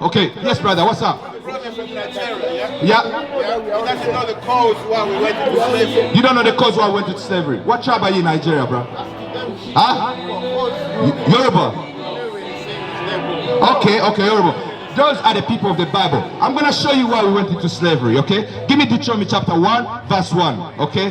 Okay, yes, brother, what's up? Yeah? He doesn't know the cause why we went into slavery. You don't know the cause why we went into slavery. What tribe are you in Nigeria, bro? Huh? Yoruba. Okay, Yoruba. Those are the people of the Bible. I'm going to show you why we went into slavery, okay? Give me Deuteronomy chapter 1, verse 1, okay?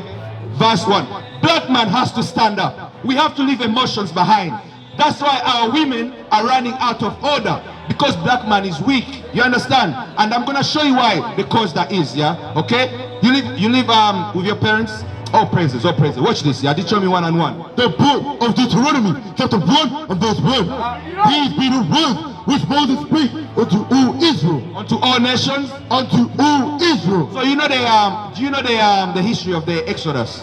Verse 1. Black man has to stand up. We have to leave emotions behind. That's why our women are running out of order, because black man is weak. You understand? And I'm going to show you why, the cause that is, yeah? Okay? You live with your parents? Oh praises, oh praises. Watch this, yeah? Deuteronomy 1 and 1. The book of Deuteronomy, chapter 1 and verse 1. These be the words which Moses spake unto all Israel. Unto all nations? Unto all Israel. So you know do you know the history of the Exodus?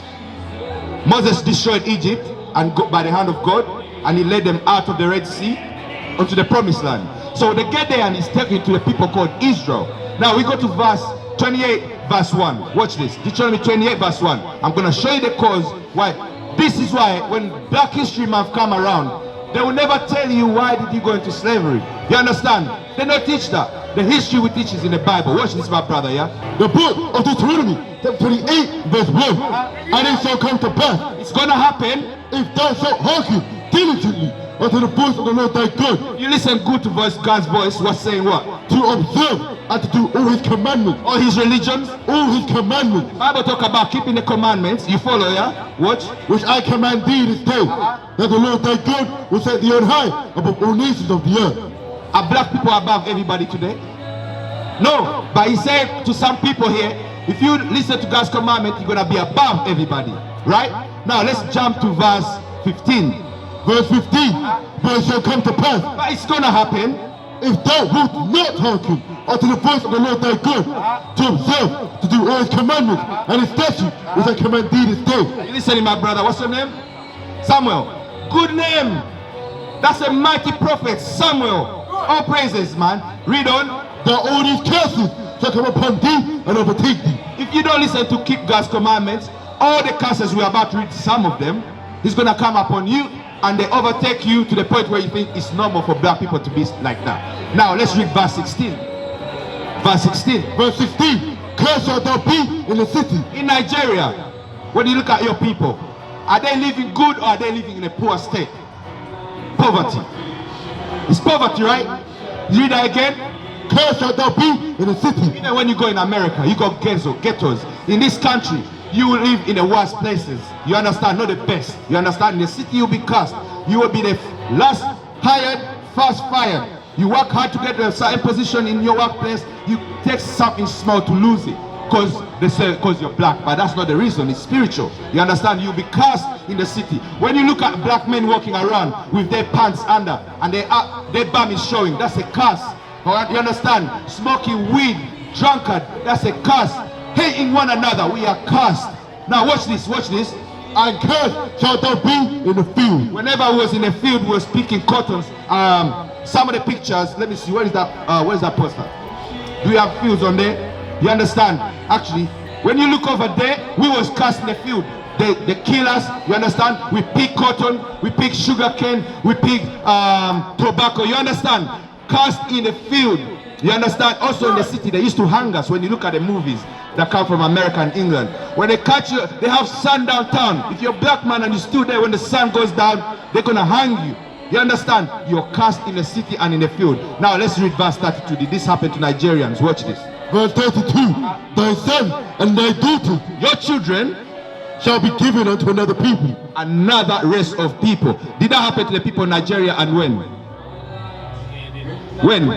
Moses destroyed Egypt and by the hand of God, and he led them out of the Red Sea onto the promised land. So they get there and he's taken to the people called Israel. Now we go to verse 28, verse 1. Watch this. Deuteronomy 28, verse 1. I'm going to show you the cause why. This is why when Black History Month come around, they will never tell you why did you go into slavery. You understand? They don't teach that. The history we teach is in the Bible. Watch this, my brother, yeah? The book of Deuteronomy, chapter 28, verse 1. And it shall come to pass, It's going to happen. if thou shalt hearken diligently unto the voice of the Lord thy God, You listen good to God's voice. What's saying what? to observe and to do all his commandments, All his religions. all his commandments, Bible talk about keeping the commandments. You follow, yeah? Watch. which I command thee this day, that the Lord thy God will set thee on high above all nations of the earth. Are black people above everybody today? No. But he said to some people here, if you listen to God's commandment, you're going to be above everybody. Right? Now let's jump to verse 15. Verse 15. But it shall come to pass, But it's going to happen. if thou wilt not hearken unto the voice of the Lord thy God, to observe, to do all his commandments and his statutes, which I command thee this day. You listening, my brother? What's your name? Samuel. Good name. That's a mighty prophet, Samuel. All praises, man. Read on. That all these curses shall come upon thee and overtake thee. If you don't listen to keep God's commandments, all the curses we're about to read, some of them, is going to come upon you, and they overtake you to the point where you think it's normal for black people to be like that. Now let's read verse 16. Verse 16. Verse 16. Cursed shalt thou be in the city. In Nigeria, when you look at your people, are they living good or are they living in a poor state? Poverty. It's poverty, right? You read that again. Cursed shalt thou be in the city. You know, when you go in America, you got ghettos. In this country, you will live in the worst places. You understand? Not the best. You understand? In the city, you'll be cursed. You will be the last hired, first fired. You work hard to get a certain position in your workplace. You take something small to lose it. Because they say because you're black. But that's not the reason. It's spiritual. You understand? You'll be cursed in the city. When you look at black men walking around with their pants under and their bum is showing, that's a curse. Alright, you understand? Smoking weed, drunkard, that's a curse. Hating one another, we are cursed. Now watch this, watch this. And cursed shalt thou be in the field. Whenever I was in the field, we were picking cottons. Some of the pictures, let me see, where's that poster? Do we have fields on there? You understand? Actually, when you look over there, we was cursed in the field. They kill us, you understand? We pick cotton, we pick sugar cane, we pick tobacco, you understand? Cast in the field. You understand? Also in the city, they used to hang us. When you look at the movies that come from America and England, when they catch you, they have sun downtown. If you're a black man and you stood there when the sun goes down, they're gonna hang you. You understand? You're cast in the city and in the field. Now let's read verse 32. Did this happen to Nigerians? Watch this. Verse 32. Thy son and thy daughter, Your children shall be given unto another people. Another race of people. Did that happen to the people in Nigeria, and when? When?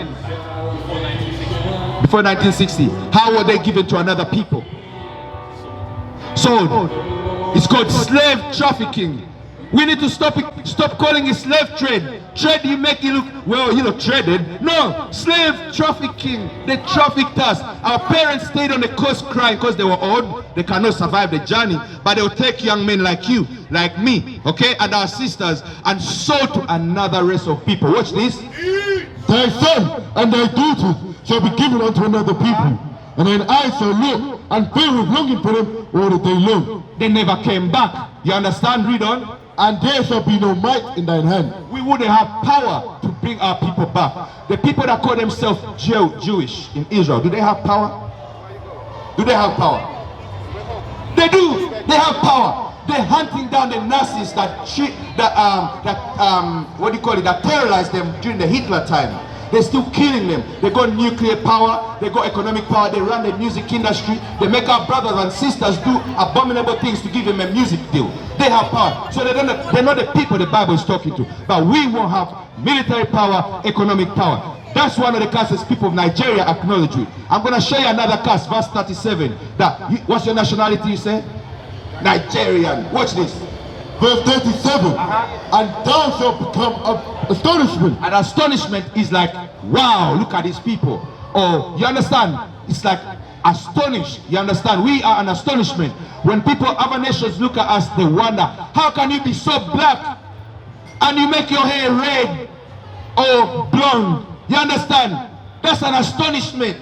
Before 1960. How were they given to another people? Sold. It's called slave trafficking. We need to stop calling it slave trade. Trade, you make it look, well, you look traded. No, slave trafficking. They trafficked us. Our parents stayed on the coast crying because they were old. They cannot survive the journey. But they'll take young men like you, like me, okay, and our sisters, and sold to another race of people. Watch this. Thy son and thy daughter shall be given unto another people. And then I shall look and feel with longing for them all the day long. They never came back. You understand? Read on. And there shall be no might in thine hand. We wouldn't have power to bring our people back. The people that call themselves Jewish in Israel, do they have power? Do they have power? They do. They have power. They're hunting down the Nazis that terrorized them during the Hitler time. They're still killing them. They got nuclear power, they got economic power, they run the music industry, they make our brothers and sisters do abominable things to give them a music deal. They have power. So they're not the people the Bible is talking to. But we won't have military power, economic power. That's one of the curses people of Nigeria acknowledge with. I'm going to show you another curse, verse 37. What's your nationality, you say? Nigerian. Watch this. Verse 37. And thou shalt become astonishment. And astonishment is like, wow, look at these people. Oh, you understand? It's like astonished. You understand? We are an astonishment. When people, other nations look at us, they wonder, how can you be so black and you make your hair red or blonde? You understand? That's an astonishment.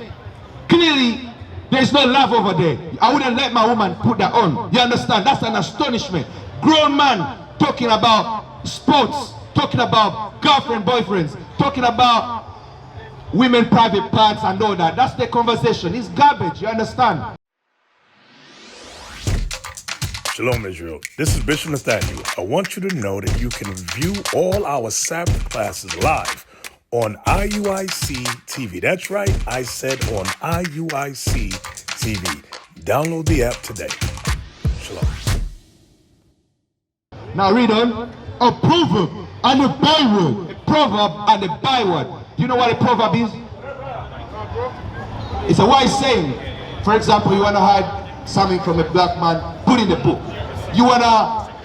Clearly, there's no love over there. I wouldn't let my woman put that on. You understand? That's an astonishment. Grown man talking about sports, talking about girlfriend, boyfriends, talking about women private parts and all that. That's the conversation. It's garbage. You understand? Shalom, Israel. This is Bishop Nathaniel. I want you to know that you can view all our Sabbath classes live on IUIC TV. That's right, I said on IUIC TV. Download the app today. Shalom. Now read on. A proverb and a byword. A proverb and a byword. Do you know what a proverb is? It's a wise saying. For example, you want to hide something from a black man, put in the book. You want to,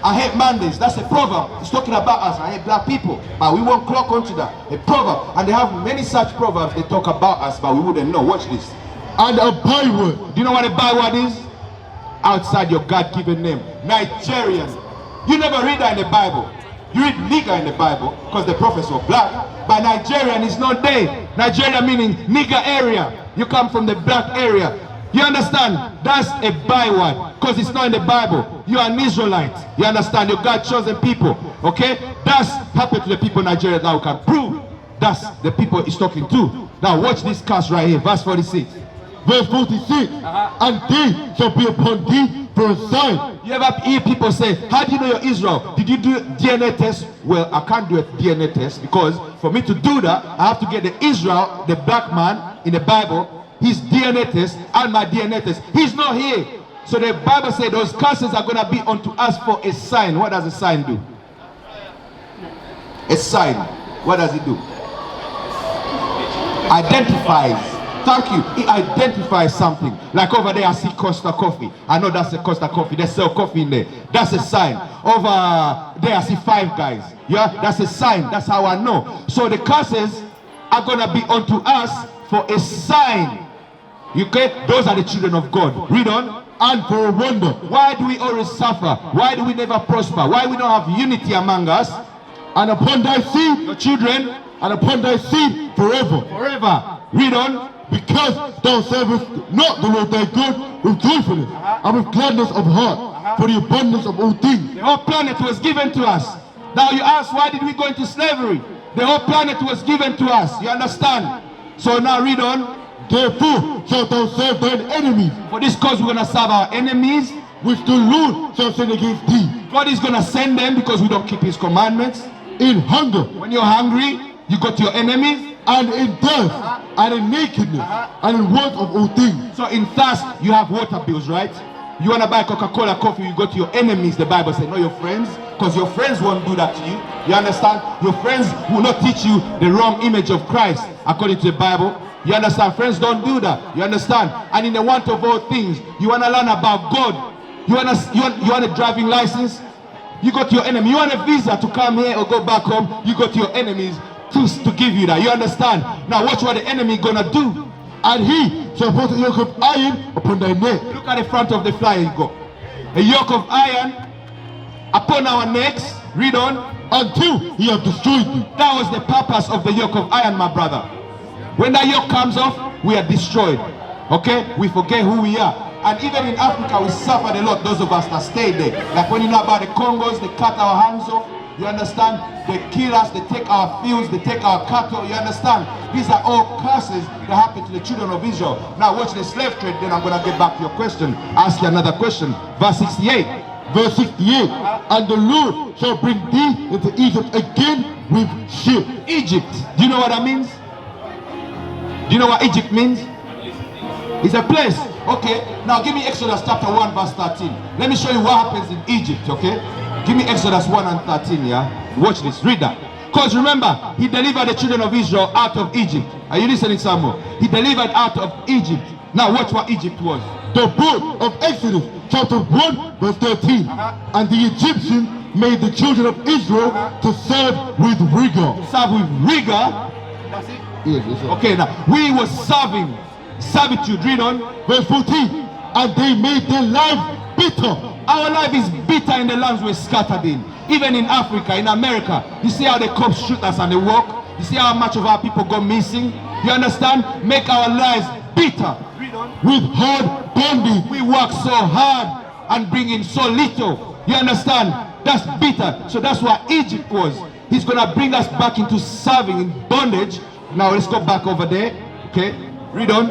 I hate Mondays, that's a proverb. It's talking about us, I hate black people. But we won't clock onto that. A proverb. And they have many such proverbs they talk about us, but we wouldn't know. Watch this. And a byword. Do you know what a byword is? Outside your God-given name. Nigerian. You never read that in the Bible. You read nigger in the Bible because the prophets were black. But Nigerian is not there. Nigeria meaning nigger area. You come from the black area. You understand? That's a byword because it's not in the Bible. You are an Israelite. You understand? You're God chosen people. Okay? That's happened to the people in Nigeria now. We can prove that's the people he's talking to. Now watch this curse right here. Verse 46. Verse 46. And they shall be upon thee for a sign. You ever hear people say, how do you know you're Israel? Did you do a DNA test? Well, I can't do a DNA test because for me to do that, I have to get the Israel, the black man in the Bible, his DNA test and my DNA test. He's not here. So the Bible said those curses are going to be unto us for a sign. What does a sign do? A sign. What does it do? Identifies. Thank you. It identifies something. Like over there I see Costa Coffee. I know that's a Costa Coffee. They sell coffee in there. That's a sign. Over there I see Five Guys. Yeah, that's a sign. That's how I know. So the curses are going to be unto us for a sign. Okay? Those are the children of God. Read on. And for a wonder. Why do we always suffer? Why do we never prosper? Why we don't have unity among us? And upon thy seed, your children, and upon thy seed forever. Forever. Read on. Because thou servest not the Lord thy God with joyfulness and with gladness of heart for the abundance of all things. The whole planet was given to us. Now you ask, why did we go into slavery? The whole planet was given to us. You understand? So now read on. Therefore shalt thou serve thine enemies. For this cause we're going to serve our enemies, which the Lord shall send against thee. God is going to send them because we don't keep his commandments. In hunger. When you're hungry, you go to your enemies. And in thirst, and in nakedness, and in want of all things. So in thirst, you have water bills, right? You want to buy Coca-Cola coffee, you go to your enemies, the Bible says, not your friends. Because your friends won't do that to you. You understand? Your friends will not teach you the wrong image of Christ, according to the Bible. You understand? Friends don't do that. You understand? And in the want of all things, you want to learn about God. You want a driving license? You go to your enemy. You want a visa to come here or go back home? You go to your enemies to give you that. You understand? Now watch what the enemy gonna do. And he shall put a yoke of iron upon thy neck. Look at the front of the flyer you go. A yoke of iron upon our necks. Read on. Until he have destroyed thee. That was the purpose of the yoke of iron, my brother. When that yoke comes off, we are destroyed. Okay? We forget who we are. And even in Africa, we suffered a lot, those of us that stayed there. Like when you know about the Congos, they cut our hands off. You understand? They kill us, they take our fields, they take our cattle. You understand? These are all curses that happened to the children of Israel. Now watch the slave trade, then I'm going to get back to your question. Ask you another question. Verse 68. Verse 68. And the Lord shall bring thee into Egypt again with ships. Egypt. Do you know what that means? Do you know what Egypt means? It's a place. Okay. Now give me Exodus chapter 1 verse 13. Let me show you what happens in Egypt. Okay. Give me Exodus 1 and 13. Yeah. Watch this. Read that. Because remember, he delivered the children of Israel out of Egypt. Are you listening, Samuel? He delivered out of Egypt. Now watch what Egypt was. The book of Exodus chapter 1 verse 13. And the Egyptians made the children of Israel to serve with rigor. Serve with rigor. That's it. Yes, yes, sir. Okay, now we were serving servitude. Read on. Verse 14. And they made their life bitter. Our life is bitter in the lands we're scattered in. Even in Africa, in America. You see how the cops shoot us and they walk? You see how much of our people go missing? You understand? Make our lives bitter. Read on. With hard bondage. We work so hard and bring in so little. You understand? That's bitter. So that's what Egypt was. He's going to bring us back into serving in bondage. Now let's go back over there. Okay? Read on.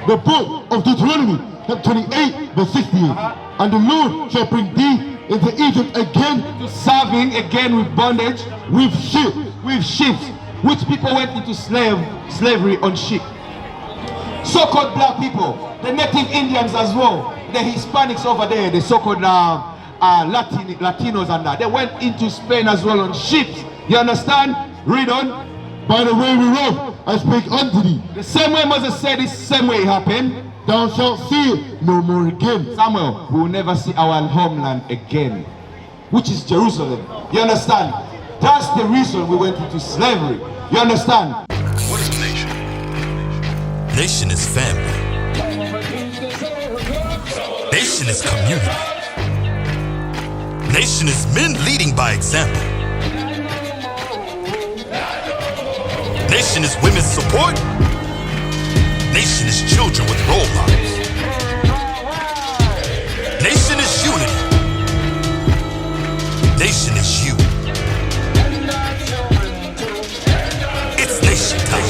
The book of Deuteronomy chapter 28 verse 68. And the Lord shall bring thee into Egypt again To serving again with bondage, with ships. with ships, which people went into slavery on ship. So-called black people, the native Indians as well, the Hispanics over there, the so-called Latinos and that, they went into Spain as well on ships. You understand? Read on. By the way whereof I spake unto thee, The same way Moses said, it's the same way it happened. thou shalt see it no more again. Samuel, we will never see our homeland again, which is Jerusalem. You understand? That's the reason we went into slavery. You understand? What is a nation? Nation is family. Nation is community. Nation is men leading by example. Nation is women's support. Nation is children with role models. Nation is unity. Nation is you. It's nation time.